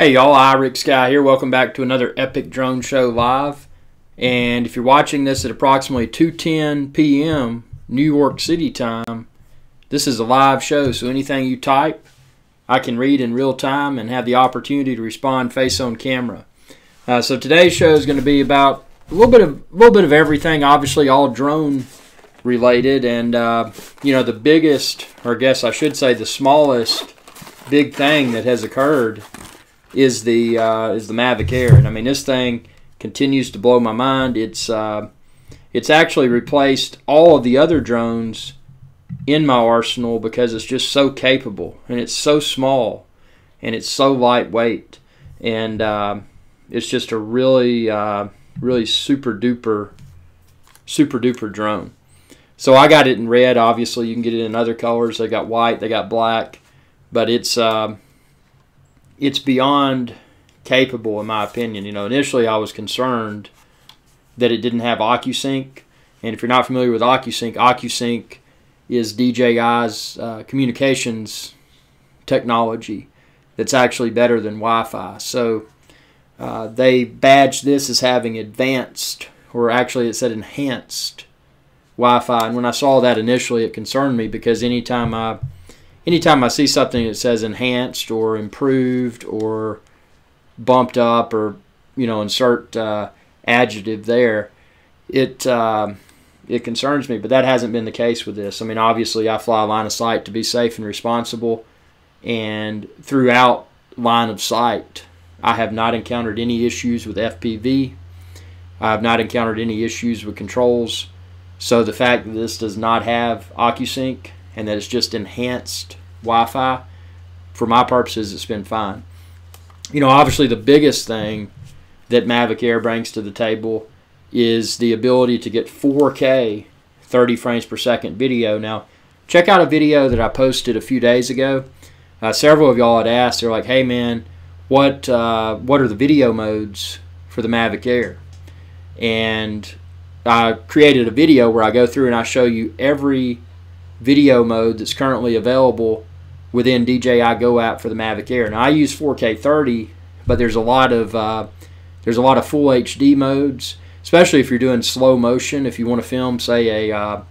Hey y'all, IrixGuy here. Welcome back to another epic drone show live. And if you're watching this at approximately 2:10 p.m. New York City time, this is a live show, so anything you type, I can read in real time and have the opportunity to respond face on camera. So today's show is going to be about a little bit of everything, obviously all drone related, and the biggest, or I guess I should say the smallest big thing that has occurred is the Mavic Air. And I mean, this thing continues to blow my mind. It's actually replaced all of the other drones in my arsenal because it's just so capable, and it's so small, and it's so lightweight, and it's just a really super duper drone. So I got it in red. Obviously you can get it in other colors. They got white, they got black, but it's beyond capable in my opinion. Initially I was concerned that it didn't have OcuSync, and if you're not familiar with OcuSync is DJI's communications technology that's actually better than Wi-Fi. So they badged this as having advanced, or actually it said enhanced Wi-Fi, and when I saw that initially it concerned me, because anytime I see something that says enhanced or improved or bumped up, or insert adjective there, it concerns me. But that hasn't been the case with this. I mean, obviously I fly line of sight to be safe and responsible, and throughout line of sight I have not encountered any issues with FPV. I have not encountered any issues with controls. So the fact that this does not have OcuSync and that it's just enhanced Wi-Fi, for my purposes, it's been fine. Obviously the biggest thing that Mavic Air brings to the table is the ability to get 4K 30 frames per second video. Now, check out a video that I posted a few days ago. Several of y'all had asked, they're like, hey man, what are the video modes for the Mavic Air? And I created a video where I go through and I show you every video mode that's currently available within DJI Go app for the Mavic Air. Now I use 4K 30, but there's a lot of full HD modes, especially if you're doing slow motion. If you want to film, say a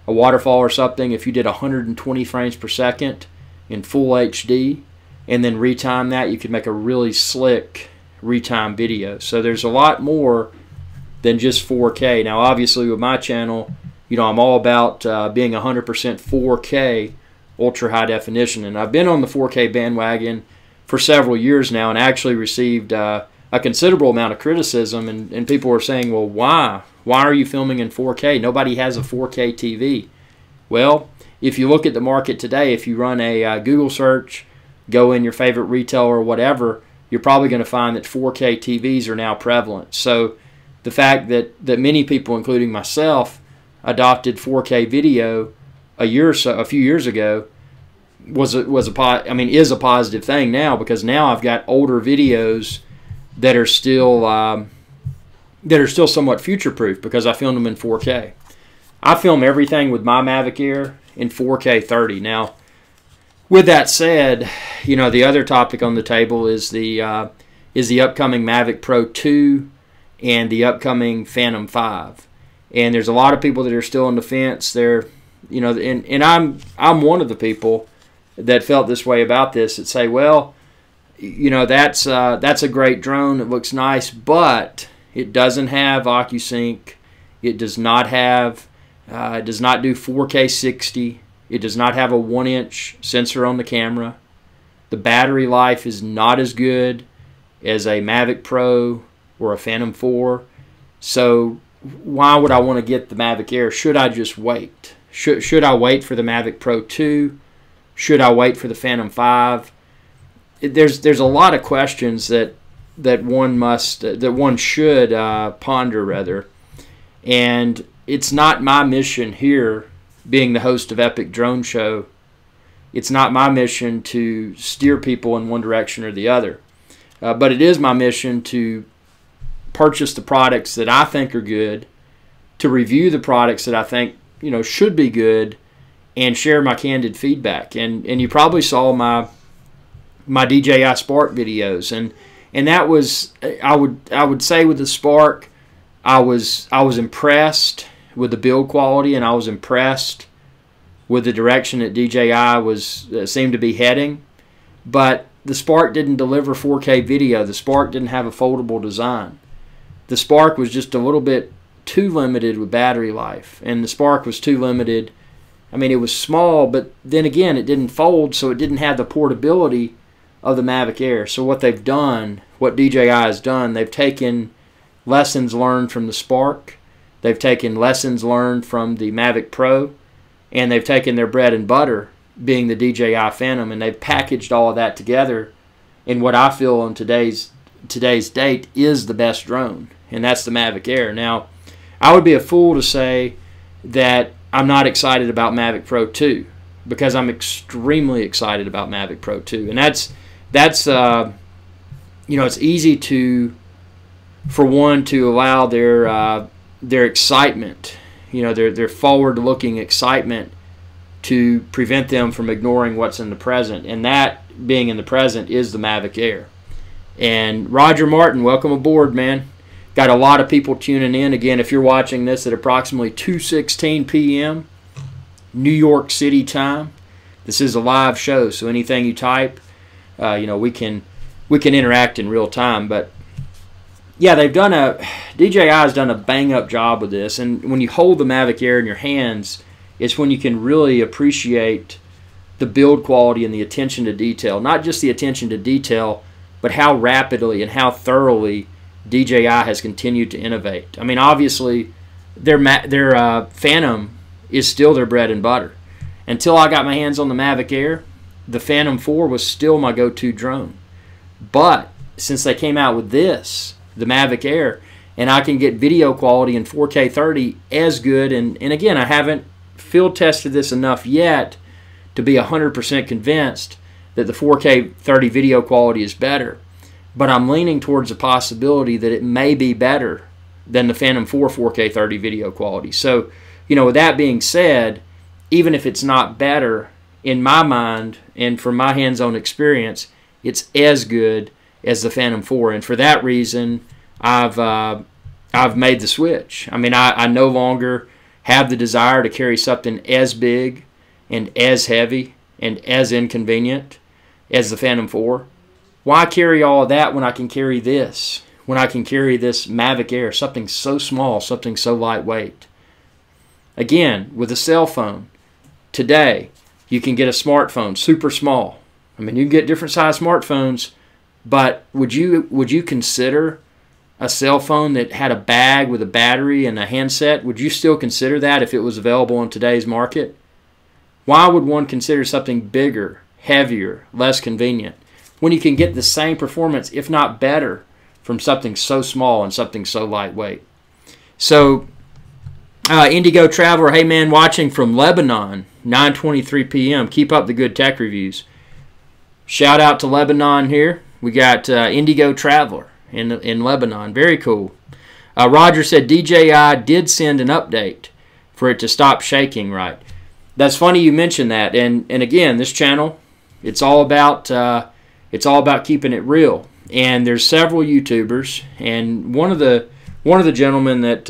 waterfall or something, if you did 120 frames per second in full HD and then retime that, you could make a really slick retime video. So there's a lot more than just 4K. Now obviously with my channel, I'm all about being 100% 4K ultra high definition, and I've been on the 4K bandwagon for several years now, and actually received a considerable amount of criticism, and people were saying, well, why are you filming in 4K? Nobody has a 4K TV. Well, if you look at the market today, if you run a Google search, go in your favorite retailer or whatever, you're probably going to find that 4K TVs are now prevalent. So the fact that many people, including myself, adopted 4K video a few years ago is a positive thing now, because now I've got older videos that are still somewhat future-proof because I filmed them in 4K. I film everything with my Mavic Air in 4K 30. Now, with that said, the other topic on the table is the upcoming Mavic Pro 2 and the upcoming Phantom 5. And there's a lot of people that are still on the fence. And I'm one of the people that felt this way about this, that say, well, that's a great drone, it looks nice, but it doesn't have OcuSync. It does not have it does not do 4K 60. It does not have a 1-inch sensor on the camera. The battery life is not as good as a Mavic Pro or a Phantom 4. So why would I want to get the Mavic Air? Should I just wait? Should I wait for the Mavic Pro 2? Should I wait for the Phantom 5? There's a lot of questions that one should ponder rather. And it's not my mission here, being the host of Epic Drone Show. It's not my mission to steer people in one direction or the other. But it is my mission to purchase the products that I think are good, to review the products that I think should be good, and share my candid feedback. And you probably saw my my DJI Spark videos, and that was, I would say with the Spark, I was impressed with the build quality, and I was impressed with the direction that DJI was seemed to be heading. But the Spark didn't deliver 4K video. The Spark didn't have a foldable design. The Spark was just a little bit too limited with battery life, and the Spark was too limited. I mean, it was small, but then again, it didn't fold, so it didn't have the portability of the Mavic Air. So what they've done, what DJI has done, they've taken lessons learned from the Spark, they've taken lessons learned from the Mavic Pro, and they've taken their bread and butter, being the DJI Phantom, and they've packaged all of that together in what I feel on today's date is the best drone, and that's the Mavic Air. Now, I would be a fool to say that I'm not excited about Mavic Pro 2, because I'm extremely excited about Mavic Pro 2, and that's you know, it's easy for one to allow their excitement, you know, their forward-looking excitement, to prevent them from ignoring what's in the present, and that being in the present is the Mavic Air. And Roger Martin, welcome aboard, man. Got a lot of people tuning in. Again, if you're watching this at approximately 2:16 p.m. New York City time, this is a live show, so anything you type, you know, we can interact in real time. But yeah, DJI has done a bang-up job with this, and when you hold the Mavic Air in your hands, it's when you can really appreciate the build quality and the attention to detail. Not just the attention to detail, but how rapidly and how thoroughly DJI has continued to innovate. I mean, obviously, their Phantom is still their bread and butter. Until I got my hands on the Mavic Air, the Phantom 4 was still my go-to drone. But since they came out with this, the Mavic Air, and I can get video quality in 4K 30 as good, and again, I haven't field tested this enough yet to be 100% convinced that the 4K 30 video quality is better, but I'm leaning towards the possibility that it may be better than the Phantom 4 4K 30 video quality. So, you know, with that being said, even if it's not better, in my mind and from my hands-on experience, it's as good as the Phantom 4, and for that reason, I've made the switch. I mean, I no longer have the desire to carry something as big and as heavy and as inconvenient as the Phantom 4. Why carry all of that when I can carry this? When I can carry this Mavic Air, something so small, something so lightweight. Again, with a cell phone, today you can get a smartphone, super small. I mean, you can get different size smartphones, but would you consider a cell phone that had a bag with a battery and a handset? Would you still consider that if it was available in today's market? Why would one consider something bigger, heavier, less convenient, when you can get the same performance, if not better, from something so small and something so lightweight? So, Indigo Traveler, hey man, watching from Lebanon, 9:23 p.m. Keep up the good tech reviews. Shout out to Lebanon here. We got Indigo Traveler in Lebanon. Very cool. Roger said DJI did send an update for it to stop shaking, right? That's funny you mentioned that. And again, this channel, it's all about keeping it real. And there's several YouTubers, and one of the gentlemen that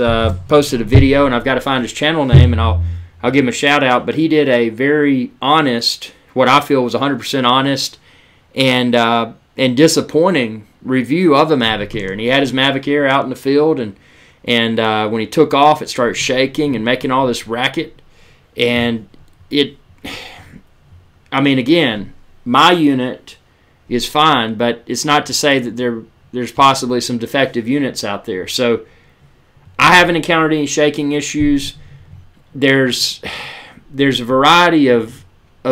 posted a video, and I've got to find his channel name, and I'll give him a shout out. But he did a very honest, what I feel was 100% honest and disappointing review of the Mavic Air. And he had his Mavic Air out in the field, and when he took off, it started shaking and making all this racket. And I mean, again, my unit is fine, but it's not to say that there's possibly some defective units out there. So I haven't encountered any shaking issues. There's a variety of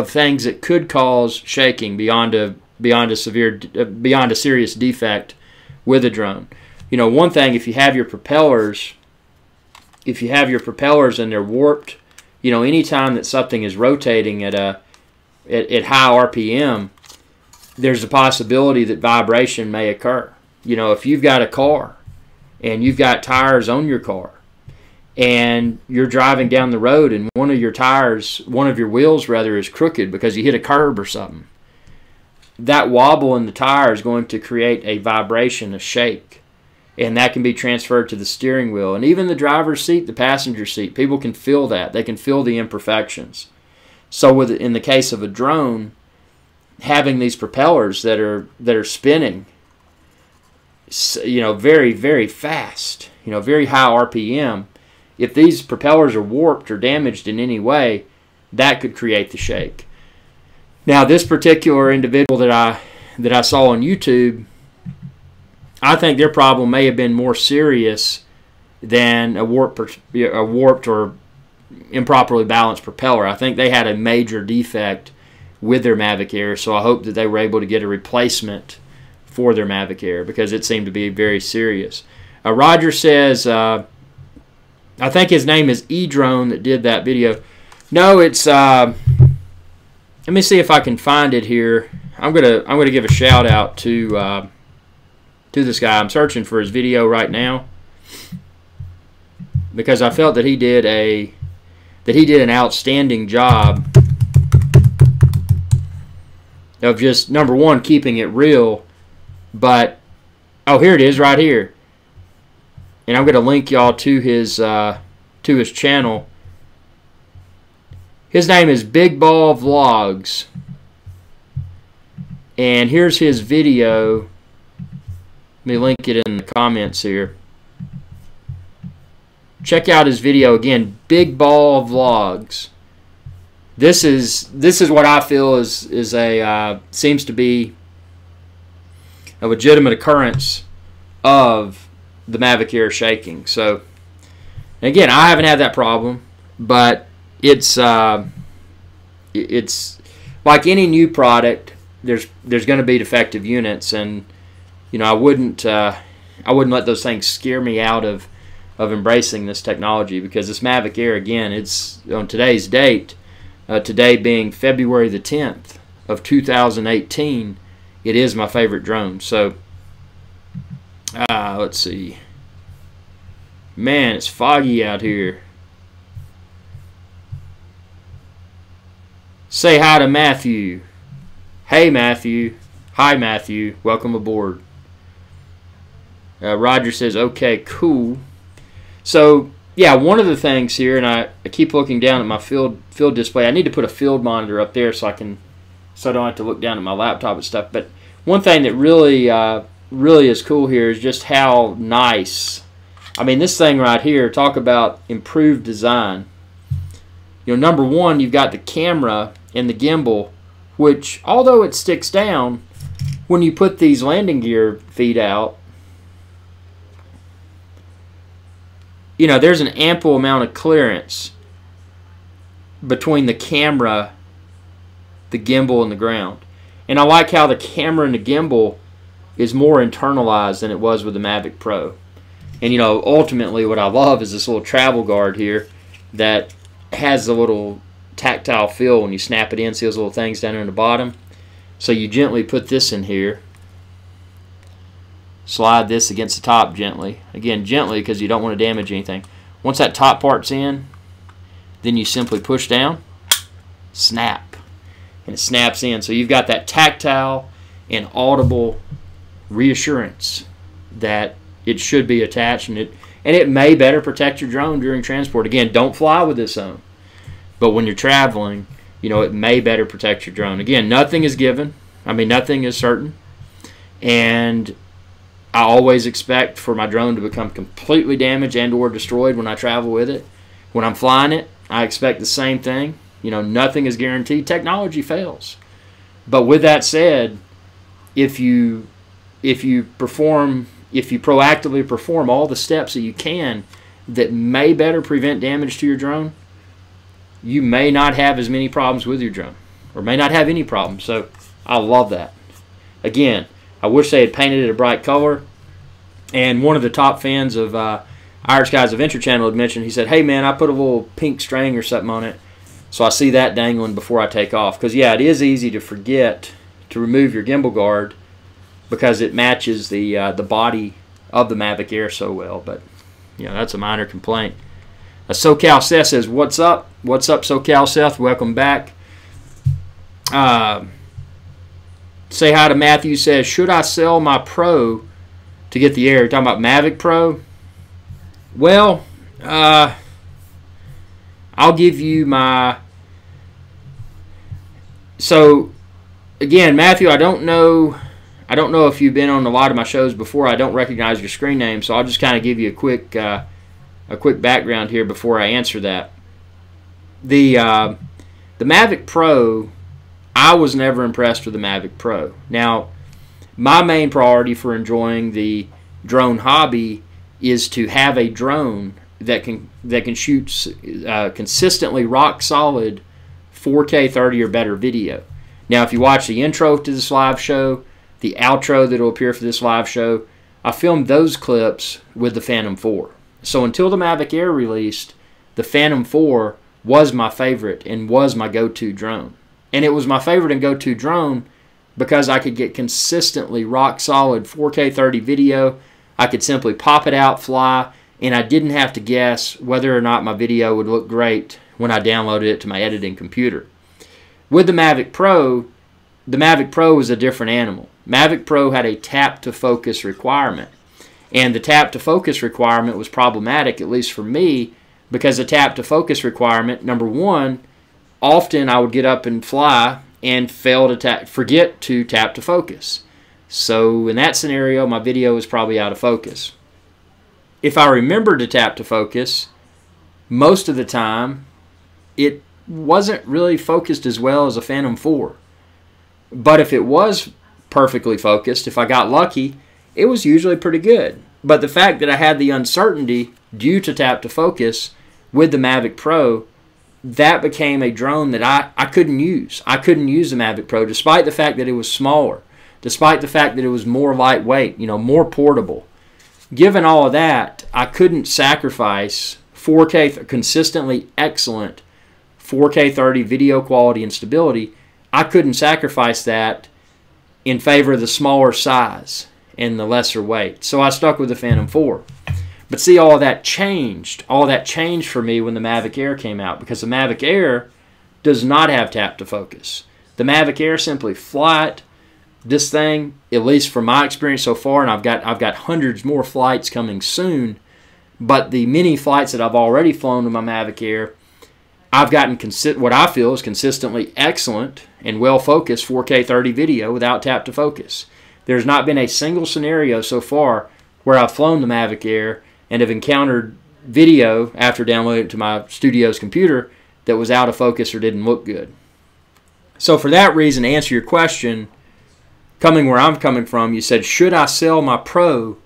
things that could cause shaking beyond a serious defect with a drone. You know, one thing, if you have your propellers and they're warped, you know, anytime that something is rotating at high RPM, there's a possibility that vibration may occur. You know, if you've got a car and you've got tires on your car and you're driving down the road and one of your wheels rather, is crooked because you hit a curb or something, that wobble in the tire is going to create a vibration, a shake, and that can be transferred to the steering wheel. And even the driver's seat, the passenger seat, people can feel that. They can feel the imperfections. So in the case of a drone, having these propellers that are spinning, very, very fast, very high RPM, if these propellers are warped or damaged in any way, that could create the shake. Now, this particular individual that I saw on YouTube, I think their problem may have been more serious than a warped or improperly balanced propeller. I think they had a major defect with their Mavic Air, so I hope that they were able to get a replacement for their Mavic Air, because it seemed to be very serious. Roger says, I think his name is eDrone that did that video. No, it's let me see if I can find it here. I'm gonna give a shout out to this guy. I'm searching for his video right now because I felt that he did an outstanding job of just, number one, keeping it real, but oh, here it is right here. And I'm going to link y'all to his channel. His name is Big Ball Vlogs, and here's his video. Let me link it in the comments here. Check out his video again, Big Ball Vlogs. This is what I feel is a seems to be a legitimate occurrence of the Mavic Air shaking. So again, I haven't had that problem, but it's like any new product. There's going to be defective units, and I wouldn't let those things scare me out of embracing this technology, because this Mavic Air, again, it's on today's date, today being February the 10th of 2018, it is my favorite drone. So let's see. Man, it's foggy out here. Say hi to Matthew. Hey, Matthew. Hi, Matthew. Welcome aboard. Roger says, okay, cool. So, yeah, one of the things here, and I keep looking down at my field display. I need to put a field monitor up there so I don't have to look down at my laptop and stuff. But one thing that really is cool here is just how nice. I mean, this thing right here, talk about improved design. Number one, you've got the camera and the gimbal, which, although it sticks down, when you put these landing gear feet out, there's an ample amount of clearance between the camera, the gimbal, and the ground. And I like how the camera and the gimbal is more internalized than it was with the Mavic Pro. And ultimately what I love is this little travel guard here that has a little tactile feel when you snap it in. See those little things down there in the bottom? So you gently put this in here. Slide this against the top gently. Again, gently, because you don't want to damage anything. Once that top part's in, then you simply push down, snap, and it snaps in. So you've got that tactile and audible reassurance that it should be attached, and it may better protect your drone during transport. Again, don't fly with this on, but when you're traveling, it may better protect your drone. Again, nothing is given. I mean, nothing is certain, and I always expect for my drone to become completely damaged and or destroyed when I travel with it. When I'm flying it, I expect the same thing. Nothing is guaranteed. Technology fails. But with that said, if you proactively perform all the steps that you can that may better prevent damage to your drone, you may not have as many problems with your drone, or may not have any problems. So I love that. Again, I wish they had painted it a bright color. And one of the top fans of IrixGuy's Adventure Channel had mentioned, he said, hey man, I put a little pink string or something on it, so I see that dangling before I take off. Because yeah, it is easy to forget to remove your gimbal guard because it matches the body of the Mavic Air so well. But that's a minor complaint. SoCal Seth says, what's up? What's up, SoCal Seth? Welcome back. Say hi to Matthew. Says, should I sell my Pro to get the Air? You're talking about Mavic Pro? Well, I'll give you my... So, again, Matthew, I don't know if you've been on a lot of my shows before. I don't recognize your screen name, so I'll just kind of give you a quick background here before I answer that. The Mavic Pro, I was never impressed with the Mavic Pro. Now, my main priority for enjoying the drone hobby is to have a drone that can shoot consistently rock solid 4K 30 or better video. Now, if you watch the intro to this live show, the outro that will appear for this live show, I filmed those clips with the Phantom 4. So until the Mavic Air released, the Phantom 4 was my favorite and was my go-to drone. And it was my favorite and go-to drone because I could get consistently rock-solid 4K 30 video. I could simply pop it out, fly, and I didn't have to guess whether or not my video would look great when I downloaded it to my editing computer. With the Mavic Pro was a different animal. Mavic Pro had a tap-to-focus requirement. And the tap-to-focus requirement was problematic, at least for me, because the tap-to-focus requirement, number one, often I would get up and fly and forget to tap-to-focus. So in that scenario, my video was probably out of focus. If I remember to tap-to-focus, most of the time, it wasn't really focused as well as a Phantom 4. But if it was perfectly focused, if I got lucky, it was usually pretty good. But the fact that I had the uncertainty due to tap-to-focus with the Mavic Pro, that became a drone that I couldn't use. I couldn't use the Mavic Pro, despite the fact that it was smaller, despite the fact that it was more lightweight, more portable. Given all of that, I couldn't sacrifice 4K, consistently excellent 4K 30 video quality and stability. I couldn't sacrifice that in favor of the smaller size and the lesser weight. So I stuck with the Phantom 4. But see, all that changed. All that changed for me when the Mavic Air came out, because the Mavic Air does not have tap to focus. The Mavic Air simply flight. This thing, at least from my experience so far, and I've got hundreds more flights coming soon, but the many flights that I've already flown with my Mavic Air, I've gotten what I feel is consistently excellent and well-focused 4K 30 video without tap to focus. There's not been a single scenario so far where I've flown the Mavic Air and have encountered video after downloading it to my studio's computer that was out of focus or didn't look good. So for that reason, to answer your question, coming where I'm coming from, you said, should I sell my Pro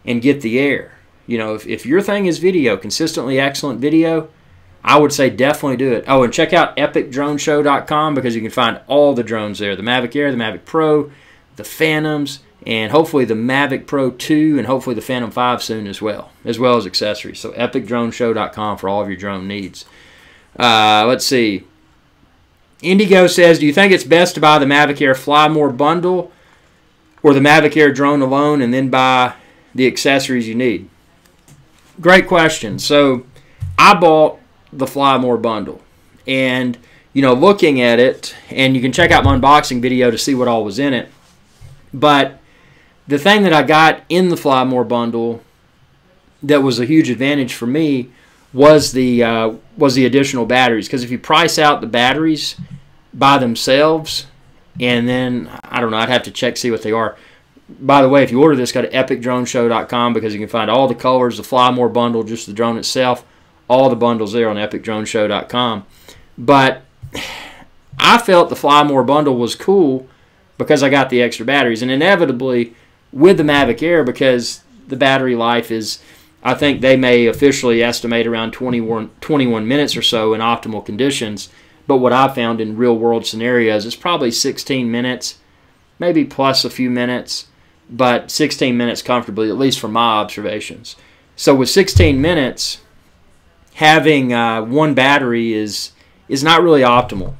and get the Air? If your thing is video, consistently excellent video, I would say definitely do it. Oh, and check out epicdroneshow.com because you can find all the drones there. The Mavic Air, the Mavic Pro, the Phantoms, and hopefully the Mavic Pro 2, and hopefully the Phantom 5 soon as well as accessories. So epicdroneshow.com for all of your drone needs. Let's see. Indigo says, do you think it's best to buy the Mavic Air Fly More bundle or the Mavic Air drone alone and then buy the accessories you need? Great question. So I bought the Fly More bundle, and looking at it, and you can check out my unboxing video to see what all was in it, but the thing that I got in the Fly More bundle that was a huge advantage for me was the additional batteries, because if you price out the batteries by themselves, and then I don't know, I'd have to see what they are. By the way, if you order this, go to epicdroneshow.com because you can find all the colors, the Fly More bundle, just the drone itself, all the bundles there on epicdroneshow.com. But I felt the Fly More bundle was cool because I got the extra batteries. And inevitably, with the Mavic Air, because the battery life is, I think they may officially estimate around 21 minutes or so in optimal conditions. But what I've found in real-world scenarios is probably 16 minutes, maybe plus a few minutes, but 16 minutes comfortably, at least from my observations. So with 16 minutes, having one battery is not really optimal.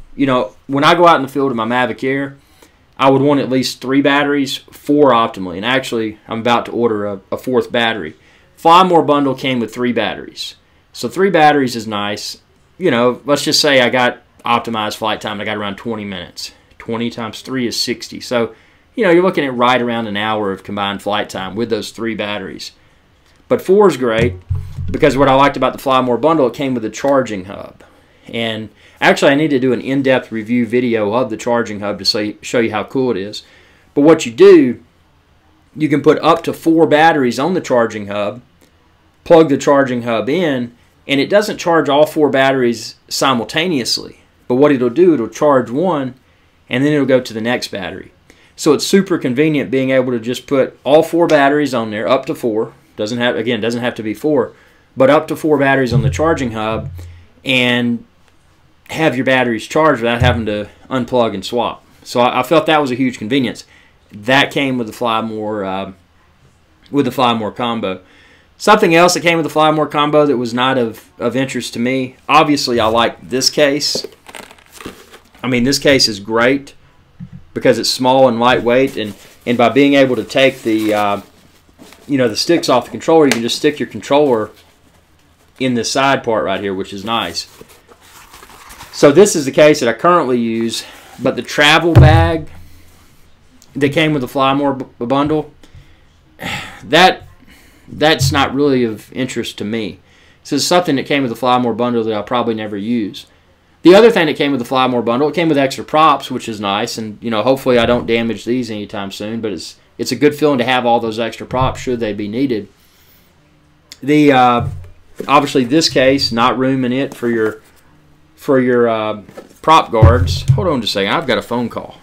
When I go out in the field with my Mavic Air, I would want at least 3 batteries, 4 optimally. And actually, I'm about to order a 4th battery. Fly More bundle came with 3 batteries. So 3 batteries is nice. Let's just say I got optimized flight time. I got around 20 minutes. 20 times 3 is 60. So you're looking at right around an hour of combined flight time with those 3 batteries. But 4 is great because what I liked about the Fly More bundle, it came with a charging hub. And actually, I need to do an in-depth review video of the charging hub to show you how cool it is. But what you do, you can put up to 4 batteries on the charging hub, plug the charging hub in, and it doesn't charge all 4 batteries simultaneously. But what it'll do, it'll charge one, and then it'll go to the next battery. So it's super convenient being able to just put all 4 batteries on there, up to 4. Doesn't have to be 4, but up to 4 batteries on the charging hub, and have your batteries charged without having to unplug and swap. So I felt that was a huge convenience. That came with the Fly More combo. Something else that came with the Fly More combo that was not of interest to me. Obviously, I like this case. I mean, this case is great because it's small and lightweight, and by being able to take the the sticks off the controller, you can just stick your controller in the side part right here, which is nice. So this is the case that I currently use, but the travel bag that came with the Fly More bundle, that's not really of interest to me. So it's something that came with the Fly More bundle that I'll probably never use. The other thing that came with the Fly More bundle, it came with extra props, which is nice, and hopefully I don't damage these anytime soon, but it's a good feeling to have all those extra props should they be needed. The obviously this case, not room in it for your prop guards. Hold on just a second, I've got a phone call.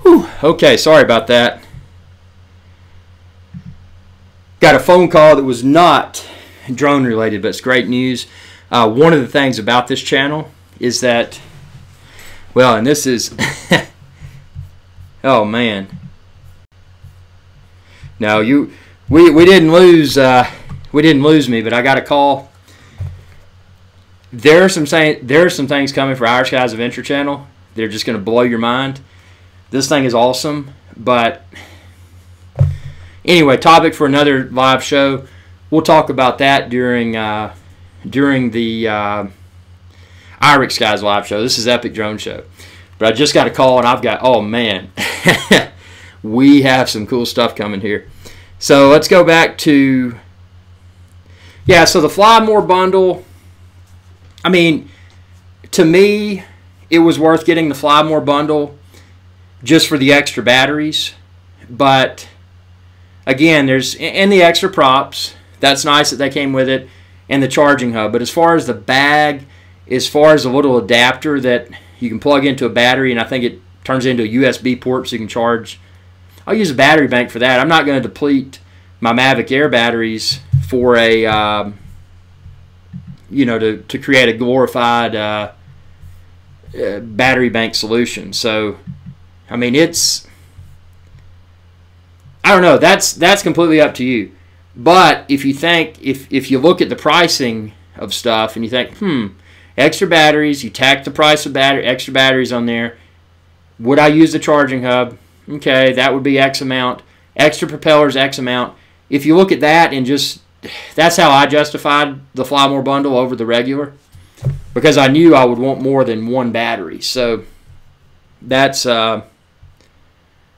Whew, okay, sorry about that. Got a phone call that was not drone related, but it's great news. One of the things about this channel is that, well, and this is, oh man. No, we didn't lose me, but I got a call. There are some things coming for IrixGuy's Adventure channel. They're just going to blow your mind. This thing is awesome, but anyway, topic for another live show. We'll talk about that during the IrixGuy's live show. This is Epic Drone Show. But I just got a call, and I've got, oh man, we have some cool stuff coming here. So let's go back to, yeah, so the Fly More bundle, I mean, to me, it was worth getting the Fly More bundle just for the extra batteries. But again, and the extra props. That's nice that they came with it, and the charging hub. But as far as the bag, as far as a little adapter that you can plug into a battery, and I think it turns into a USB port so you can charge. I'll use a battery bank for that. I'm not going to deplete my Mavic Air batteries for a, to create a glorified battery bank solution. So, I mean, I don't know. That's completely up to you. But if you think, if you look at the pricing of stuff and you think, extra batteries, you tack the price of extra batteries on there. Would I use the charging hub? Okay, that would be X amount. Extra propellers, X amount. If you look at that and that's how I justified the Fly More bundle over the regular, because I knew I would want more than one battery. So that's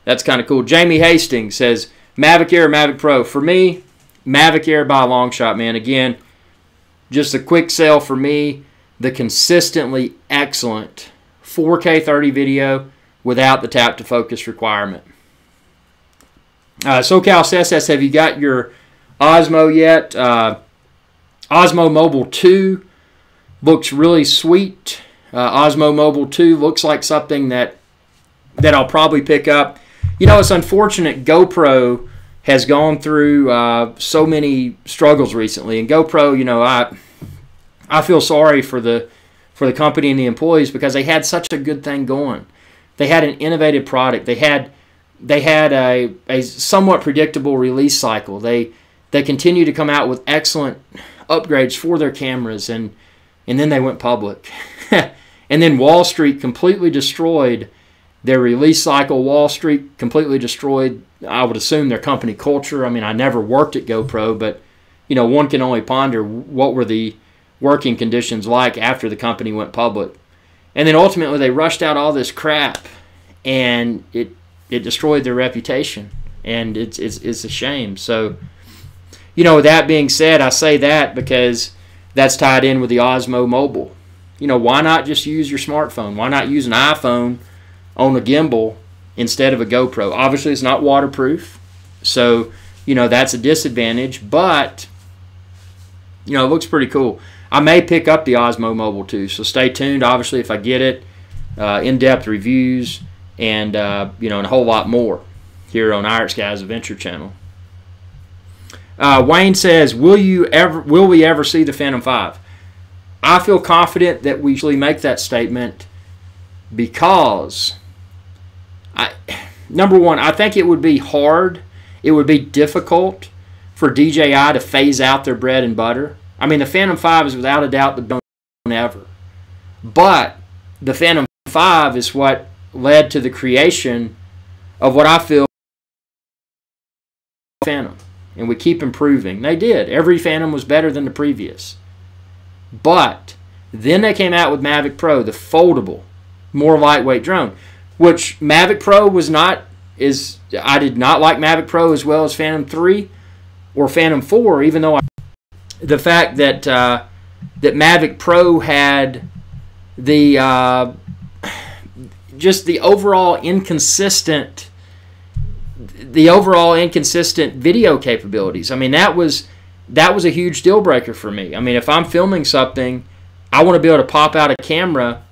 That's kind of cool. Jamie Hastings says, Mavic Air, Mavic Pro. For me, Mavic Air by a long shot, man. Again, just a quick sell for me. The consistently excellent 4K 30 video without the tap to focus requirement. SoCal says, have you got your Osmo yet? Osmo Mobile 2 looks really sweet. Osmo Mobile 2 looks like something that I'll probably pick up. You know, it's unfortunate GoPro has gone through so many struggles recently. And GoPro, you know, I feel sorry for the company and the employees because they had such a good thing going. They had an innovative product. They had a somewhat predictable release cycle. They continue to come out with excellent upgrades for their cameras, and then they went public. And then Wall Street completely destroyed their release cycle. Wall Street completely destroyed, I would assume, their company culture. I mean, I never worked at GoPro, but you know, one can only ponder what were the working conditions like after the company went public. And then ultimately they rushed out all this crap, and it destroyed their reputation, and it's a shame. So, you know, with that being said, I say that because that's tied in with the Osmo Mobile. You know, why not just use your smartphone? Why not use an iPhone on a gimbal instead of a GoPro? Obviously, it's not waterproof, so, you know, that's a disadvantage, but, you know, it looks pretty cool. I may pick up the Osmo Mobile 2, so stay tuned. Obviously, if I get it, in-depth reviews and, you know, and a whole lot more here on IrixGuy's Adventure Channel. Wayne says, will we ever see the Phantom 5? I feel confident that we usually make that statement because, number one, I think it would be hard, it would be difficult for DJI to phase out their bread and butter. I mean, the Phantom 5 is without a doubt the best drone ever. But the Phantom 5 is what led to the creation of what I feel Phantom. And we keep improving. They did. Every Phantom was better than the previous. But then they came out with Mavic Pro, the foldable, more lightweight drone, which Mavic Pro was not. I did not like Mavic Pro as well as Phantom 3 or Phantom 4, even though the fact that that Mavic Pro had the just the overall inconsistent video capabilities. I mean, that was a huge deal breaker for me. I mean, if I'm filming something, I want to be able to pop out a camera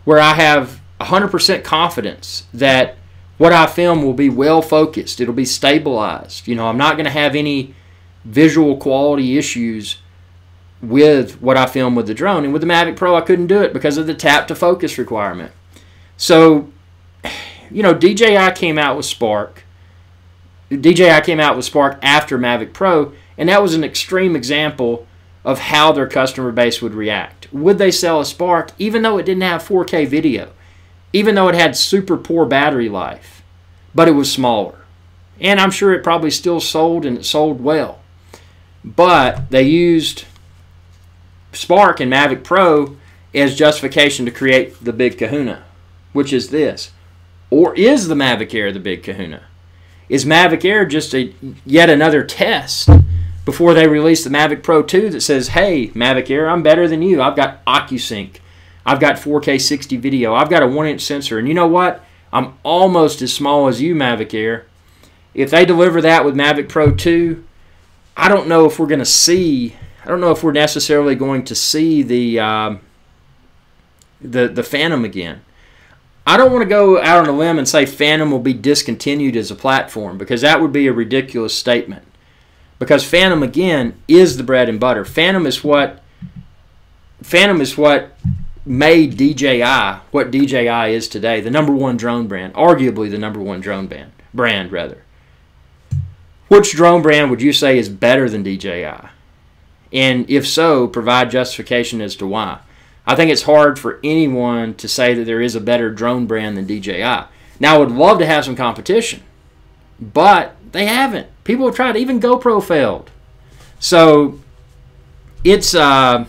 where I have 100% confidence that what I film will be well focused. It'll be stabilized. You know, I'm not going to have any visual quality issues with what I film with the drone. And with the Mavic Pro, I couldn't do it because of the tap to focus requirement. So, you know, DJI came out with Spark. DJI came out with Spark after Mavic Pro, and that was an extreme example of how their customer base would react. Would they sell a Spark even though it didn't have 4K video, even though it had super poor battery life, but it was smaller? And I'm sure it probably still sold, and it sold well. But they used Spark and Mavic Pro as justification to create the big kahuna, which is this. Or is the Mavic Air the big kahuna? Is Mavic Air just yet another test before they release the Mavic Pro 2 that says, hey, Mavic Air, I'm better than you. I've got OcuSync. I've got 4K 60 video. I've got a 1-inch sensor. And you know what? I'm almost as small as you, Mavic Air. If they deliver that with Mavic Pro 2, I don't know if we're going to see, I don't know if we're necessarily going to see the Phantom again. I don't want to go out on a limb and say Phantom will be discontinued as a platform, because that would be a ridiculous statement. Because Phantom, again, is the bread and butter. Phantom is what made DJI what DJI is today, the #1 drone brand, arguably the #1 drone brand rather. Which drone brand would you say is better than DJI? And if so, provide justification as to why. I think it's hard for anyone to say that there is a better drone brand than DJI. Now, I would love to have some competition, but they haven't. People have tried. Even GoPro failed. So, it's, again,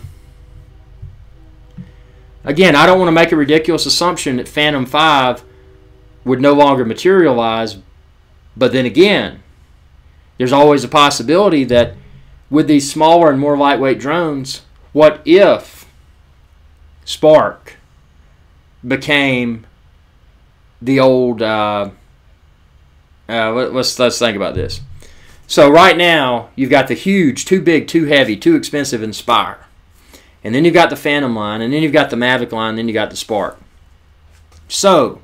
I don't want to make a ridiculous assumption that Phantom 5 would no longer materialize. But then again, there's always a possibility that with these smaller and more lightweight drones, what if Spark became the old, let's think about this. So right now, you've got the huge, too big, too heavy, too expensive Inspire. And then you've got the Phantom line, and then you've got the Mavic line, and then you got the Spark. So,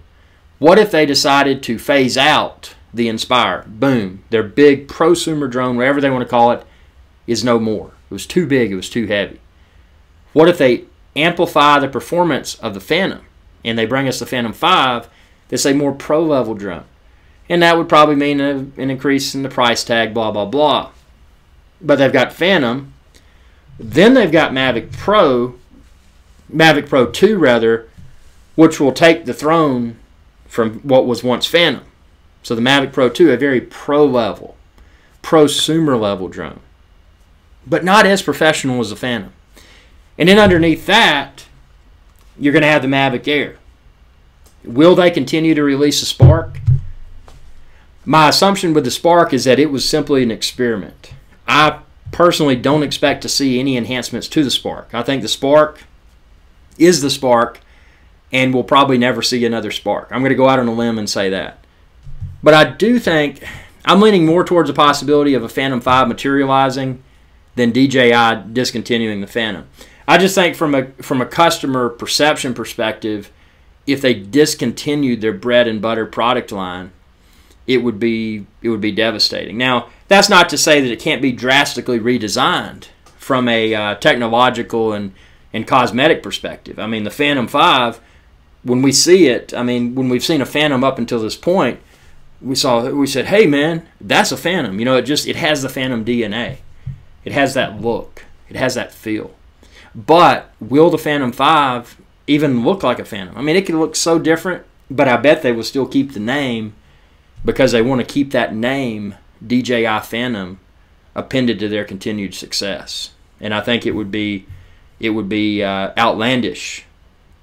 what if they decided to phase out the Inspire? Boom. Their big prosumer drone, whatever they want to call it, is no more. It was too big, it was too heavy. What if they amplify the performance of the Phantom, and they bring us the Phantom 5, that's a more pro-level drone? And that would probably mean an increase in the price tag, blah, blah, blah. But they've got Phantom. Then they've got Mavic Pro 2 rather, which will take the throne from what was once Phantom. So the Mavic Pro 2, a very pro-level, prosumer-level drone. But not as professional as the Phantom. And then underneath that, you're going to have the Mavic Air. Will they continue to release a Spark? My assumption with the Spark is that it was simply an experiment. I personally don't expect to see any enhancements to the Spark. I think the Spark is the Spark, and we'll probably never see another Spark. I'm going to go out on a limb and say that. But I do think, I'm leaning more towards the possibility of a Phantom 5 materializing than DJI discontinuing the Phantom. I just think from a customer perception perspective, if they discontinued their bread and butter product line, it would be devastating. Now, that's not to say that it can't be drastically redesigned from a technological and cosmetic perspective. I mean, the Phantom 5, when we see it, I mean, when we've seen a Phantom up until this point, we said, hey man, that's a Phantom. You know, it has the Phantom DNA. It has that look. It has that feel. But will the Phantom 5 even look like a Phantom? I mean, it could look so different, but I bet they will still keep the name because they want to keep that name, DJI Phantom, appended to their continued success. And I think it would be outlandish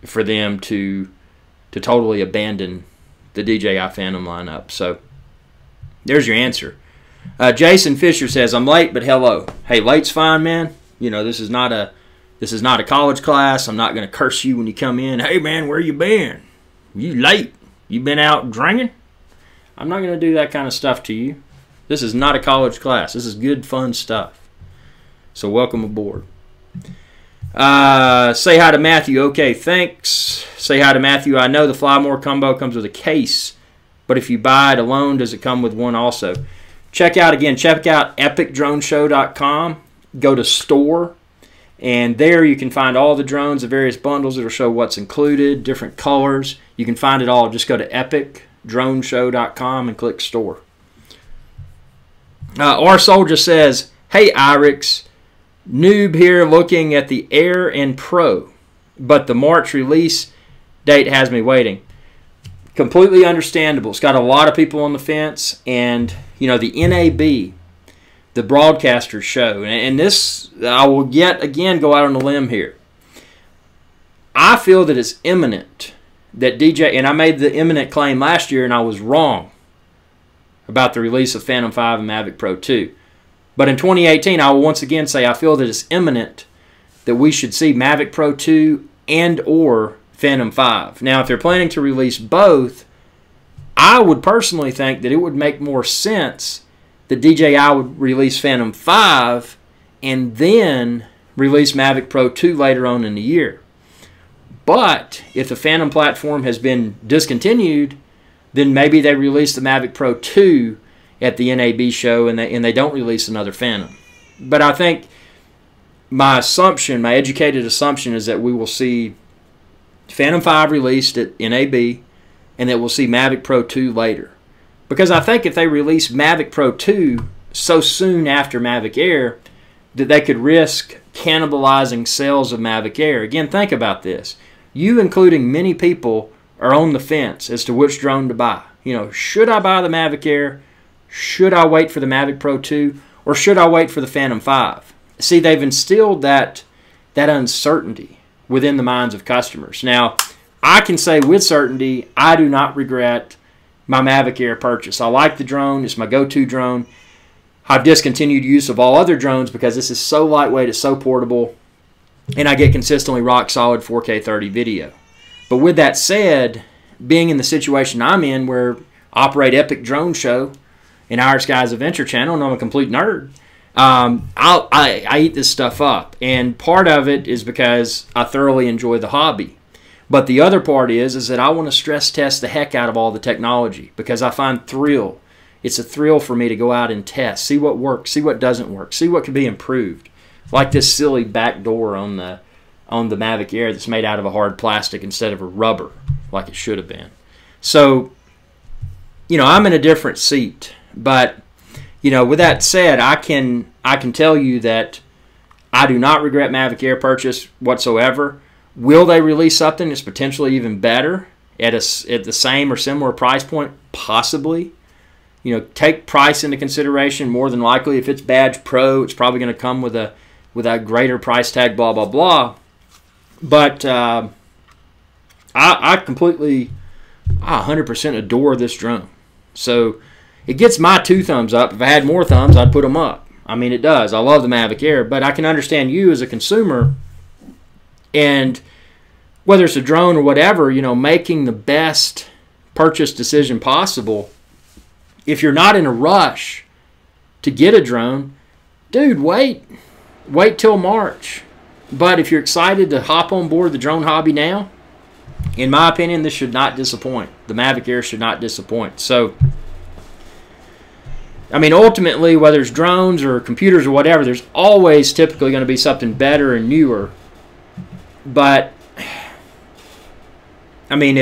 for them to totally abandon the DJI Phantom lineup. So there's your answer. Jason Fisher says, I'm late, but hello. Hey, late's fine, man. You know, this is not a college class. I'm not going to curse you when you come in. Hey, man, where you been? You late? You been out drinking? I'm not going to do that kind of stuff to you. This is not a college class. This is good, fun stuff. So welcome aboard. Say hi to Matthew. Okay, thanks. Say hi to Matthew. I know the Fly More combo comes with a case, but if you buy it alone, does it come with one also? Check out epicdroneshow.com. Go to store, and there you can find all the drones, the various bundles. It'll show what's included, different colors. You can find it all. Just go to epicdroneshow.com and click store. R Soldier says, hey Irix, noob here looking at the Air and Pro, but the March release date has me waiting. Completely understandable. It's got a lot of people on the fence, and you know, the NAB, the broadcasters show, and this, I will yet again go out on a limb here. I feel that it's imminent that and I made the imminent claim last year and I was wrong about the release of Phantom 5 and Mavic Pro 2. But in 2018, I will once again say I feel that it's imminent that we should see Mavic Pro 2 and or Phantom 5. Now, if they're planning to release both, I would personally think that it would make more sense that DJI would release Phantom 5 and then release Mavic Pro 2 later on in the year. But if the Phantom platform has been discontinued, then maybe they release the Mavic Pro 2 at the NAB show and they don't release another Phantom. But I think my assumption, my educated assumption, is that we will see Phantom 5 released at NAB and that we'll see Mavic Pro 2 later. Because I think if they release Mavic Pro 2 so soon after Mavic Air, that they could risk cannibalizing sales of Mavic Air. Again, think about this. You, including many people, are on the fence as to which drone to buy. You know, should I buy the Mavic Air? Should I wait for the Mavic Pro 2? Or should I wait for the Phantom 5? See, they've instilled that uncertainty within the minds of customers. Now, I can say with certainty, I do not regret my Mavic Air purchase. I like the drone. It's my go-to drone. I've discontinued use of all other drones because this is so lightweight, it's so portable, and I get consistently rock-solid 4K 30 video. But with that said, being in the situation I'm in where I operate Epic Drone Show and IrixGuy's Adventure Channel, and I'm a complete nerd, I eat this stuff up. And part of it is because I thoroughly enjoy the hobby. But the other part is that I want to stress test the heck out of all the technology because I find thrill. It's a thrill for me to go out and test, see what works, see what doesn't work, see what can be improved. Like this silly back door on the Mavic Air that's made out of a hard plastic instead of a rubber, like it should have been. So, you know, I'm in a different seat. But, you know, with that said, I can tell you that I do not regret Mavic Air purchase whatsoever. Will they release something that's potentially even better at the same or similar price point? Possibly. You know, take price into consideration. More than likely, if it's Badge Pro, it's probably going to come with a greater price tag, blah, blah, blah. But I 100% adore this drone. So it gets my 2 thumbs up. If I had more thumbs, I'd put them up. I mean, it does. I love the Mavic Air, but I can understand you as a consumer, and whether it's a drone or whatever, you know, making the best purchase decision possible. If you're not in a rush to get a drone, dude, wait till March. But if you're excited to hop on board the drone hobby now, in my opinion, this should not disappoint. The Mavic Air should not disappoint. So, I mean, ultimately, whether it's drones or computers or whatever, there's always typically going to be something better and newer. But, I mean,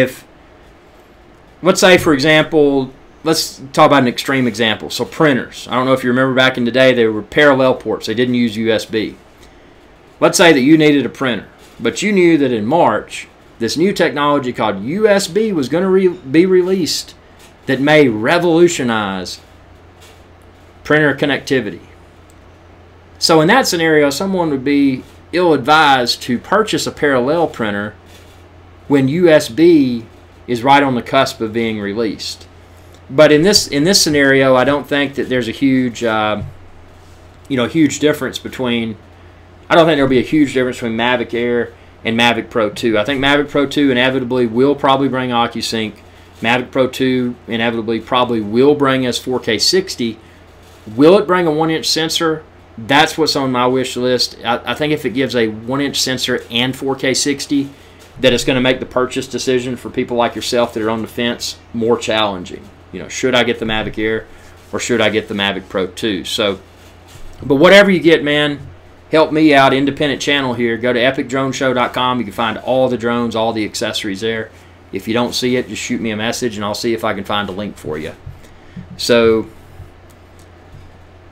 let's say, for example, let's talk about an extreme example. So printers. I don't know if you remember back in the day, they were parallel ports. They didn't use USB. Let's say that you needed a printer, but you knew that in March, this new technology called USB was going to be released that may revolutionize printer connectivity. So in that scenario, someone would be ill-advised to purchase a parallel printer when USB is right on the cusp of being released. But in this scenario, I don't think that there's a huge difference between. I don't think there'll be a huge difference between Mavic Air and Mavic Pro 2. I think Mavic Pro 2 inevitably will probably bring OcuSync. Mavic Pro 2 inevitably probably will bring us 4K 60. Will it bring a 1-inch sensor? That's what's on my wish list. I think if it gives a 1-inch sensor and 4K 60, that it's going to make the purchase decision for people like yourself that are on the fence more challenging. You know, should I get the Mavic Air or should I get the Mavic Pro 2? So, but whatever you get, man, help me out, independent channel here. Go to epicdroneshow.com. You can find all the drones, all the accessories there. If you don't see it, just shoot me a message, and I'll see if I can find a link for you. So,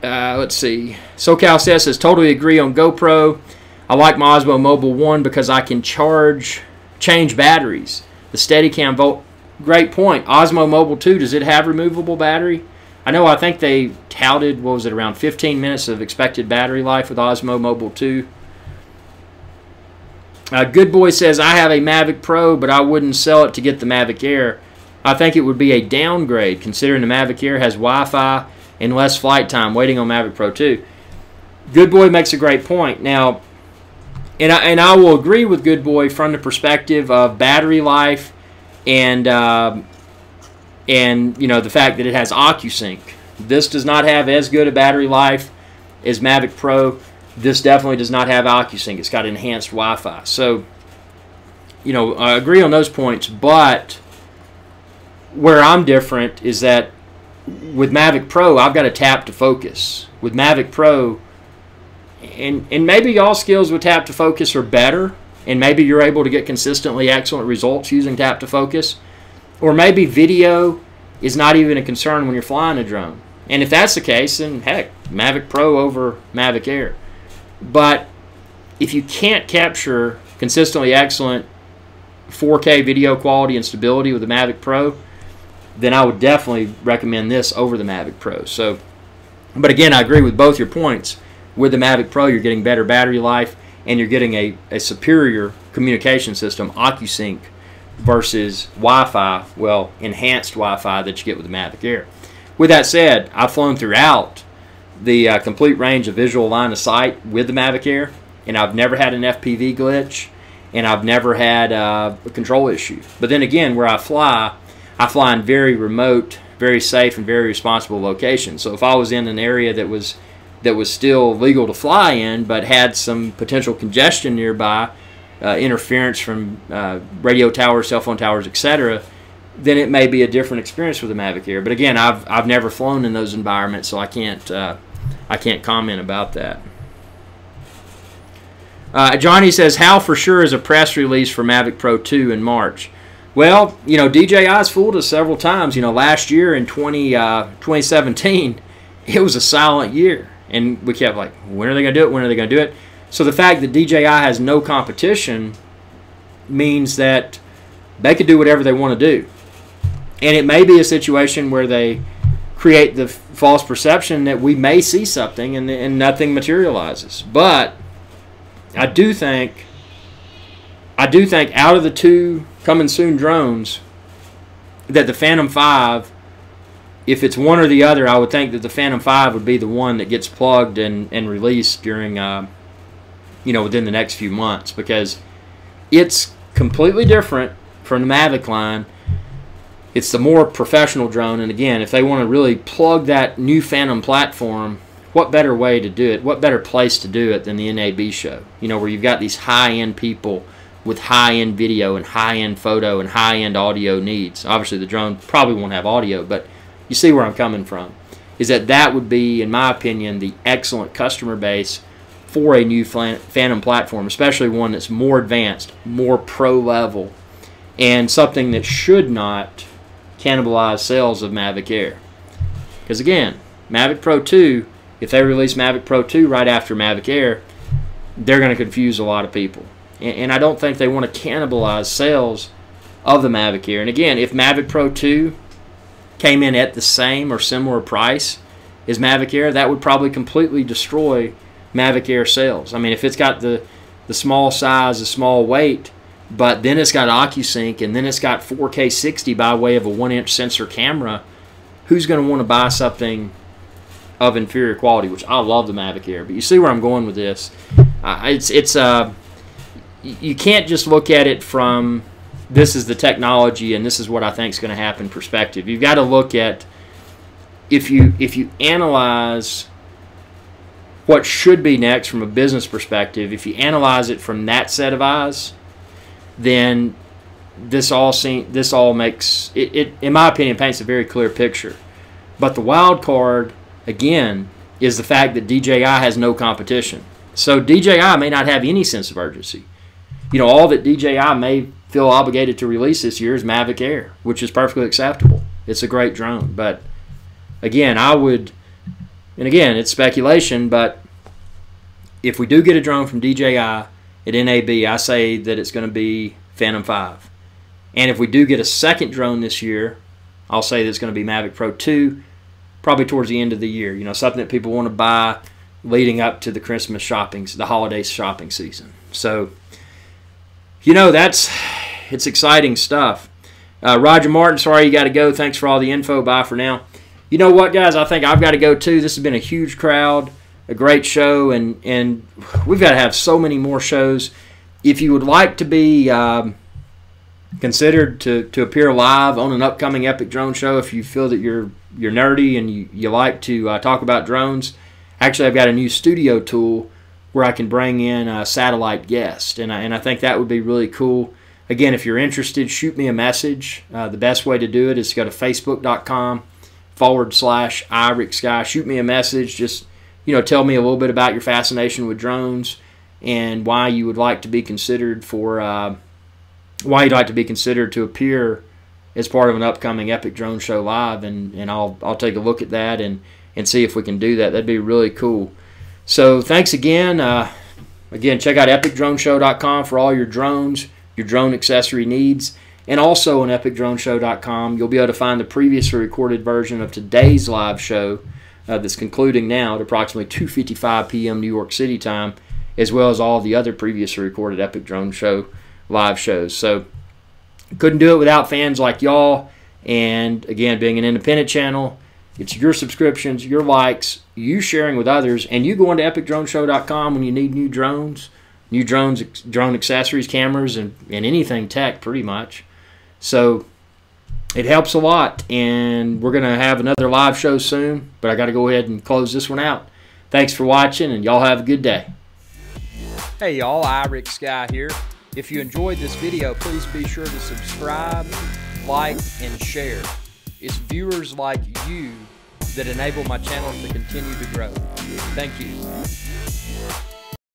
let's see. SoCal says, totally agree on GoPro. I like my Osmo Mobile 1 because I can change batteries. The Steadicam Volt, great point. Osmo Mobile 2, does it have removable battery? I think they touted, what was it, around 15 minutes of expected battery life with Osmo Mobile 2. Good Boy says, I have a Mavic Pro, but I wouldn't sell it to get the Mavic Air. I think it would be a downgrade, considering the Mavic Air has Wi-Fi and less flight time, waiting on Mavic Pro 2. Good Boy makes a great point. Now, and I will agree with Good Boy from the perspective of battery life and you know, the fact that it has OcuSync. This does not have as good a battery life as Mavic Pro. This definitely does not have OcuSync. It's got enhanced Wi-Fi. So, you know, I agree on those points, but where I'm different is that with Mavic Pro, I've got a tap to focus. With Mavic Pro, and maybe y'all skills with tap to focus are better, and maybe you're able to get consistently excellent results using tap to focus, or maybe video is not even a concern when you're flying a drone. And if that's the case, then heck, Mavic Pro over Mavic Air. But if you can't capture consistently excellent 4K video quality and stability with the Mavic Pro, then I would definitely recommend this over the Mavic Pro. So, but again, I agree with both your points. With the Mavic Pro, you're getting better battery life, and you're getting a superior communication system, OcuSync, versus Wi-Fi, well, enhanced Wi-Fi that you get with the Mavic Air. With that said, I've flown throughout the complete range of visual line of sight with the Mavic Air, and I've never had an FPV glitch, and I've never had a control issue. But then again, where I fly in very remote, very safe, and very responsible locations. So if I was in an area that was still legal to fly in, but had some potential congestion nearby, interference from radio towers, cell phone towers, etc., then it may be a different experience with the Mavic Air. But again, I've never flown in those environments, so I can't comment about that. Johnny says, how for sure is a press release for Mavic Pro 2 in March? Well, you know, DJI's fooled us several times. You know, last year in 2017, it was a silent year. And we kept like, when are they going to do it? When are they going to do it? So the fact that DJI has no competition means that they could do whatever they want to do. And it may be a situation where they create the false perception that we may see something and nothing materializes. But I do think out of the two coming soon drones, that the Phantom 5, if it's one or the other, I would think that the Phantom 5 would be the one that gets plugged and released during, within the next few months, because it's completely different from the Mavic line. It's the more professional drone, and again, if they want to really plug that new Phantom platform, what better way to do it, what better place to do it than the NAB show, where you've got these high-end people with high-end video and high-end photo and high-end audio needs. Obviously, the drone probably won't have audio, but you see where I'm coming from, is that would be, in my opinion, the excellent customer base for a new Phantom platform, especially one that's more advanced, more pro-level, and something that should not cannibalize sales of Mavic Air. Because again, Mavic Pro 2, if they release Mavic Pro 2 right after Mavic Air, they're going to confuse a lot of people. And I don't think they want to cannibalize sales of the Mavic Air. And again, if Mavic Pro 2 came in at the same or similar price as Mavic Air, that would probably completely destroy Mavic Air sales. I mean, if it's got the small size, the small weight, but then it's got OcuSync, and then it's got 4K 60 by way of a 1-inch sensor camera, who's going to want to buy something of inferior quality? Which I love the Mavic Air, but you see where I'm going with this. You can't just look at it from this is the technology and this is what I think is going to happen perspective. You've got to look at, if you analyze what should be next from a business perspective, if you analyze it from that set of eyes, then this all makes it, in my opinion, paints a very clear picture. But the wild card, again, is the fact that DJI has no competition. So DJI may not have any sense of urgency. All that DJI may feel obligated to release this year is Mavic Air, which is perfectly acceptable. It's a great drone. But again, it's speculation, but if we do get a drone from DJI at NAB, I say that it's going to be Phantom 5. And if we do get a second drone this year, I'll say that it's going to be Mavic Pro 2, probably towards the end of the year. Something that people want to buy leading up to the Christmas the holiday shopping season. So, it's exciting stuff. Roger Martin, sorry you got to go. Thanks for all the info. Bye for now. You know what, guys? I think I've got to go too. This has been a huge crowd, a great show, and we've got to have so many more shows. If you would like to be considered to appear live on an upcoming Epic Drone Show, if you feel that you're nerdy and you like to talk about drones, actually I've got a new studio tool where I can bring in a satellite guest, and I think that would be really cool. Again, if you're interested, shoot me a message. The best way to do it is to go to facebook.com/IrixGuy. Shoot me a message. Just tell me a little bit about your fascination with drones and why you would like to be considered to appear as part of an upcoming Epic Drone Show live, and I'll take a look at that and see if we can do that. That'd be really cool. So thanks again. Again, check out epicdroneshow.com for all your drones, your drone accessory needs, and also on epicdroneshow.com you'll be able to find the previously recorded version of today's live show that's concluding now at approximately 2:55 p.m. New York City time, as well as all the other previously recorded Epic Drone Show live shows. So Couldn't do it without fans like y'all. And again, being an independent channel, it's your subscriptions, your likes, you sharing with others, and you going to epicdroneshow.com when you need new drones, drone accessories, cameras, and anything tech pretty much. So it helps a lot, and we're going to have another live show soon, but I got to go ahead and close this one out. Thanks for watching, and y'all have a good day. Hey y'all, IrixGuy here. If you enjoyed this video, please be sure to subscribe, like, and share. It's viewers like you that enable my channel to continue to grow. Thank you.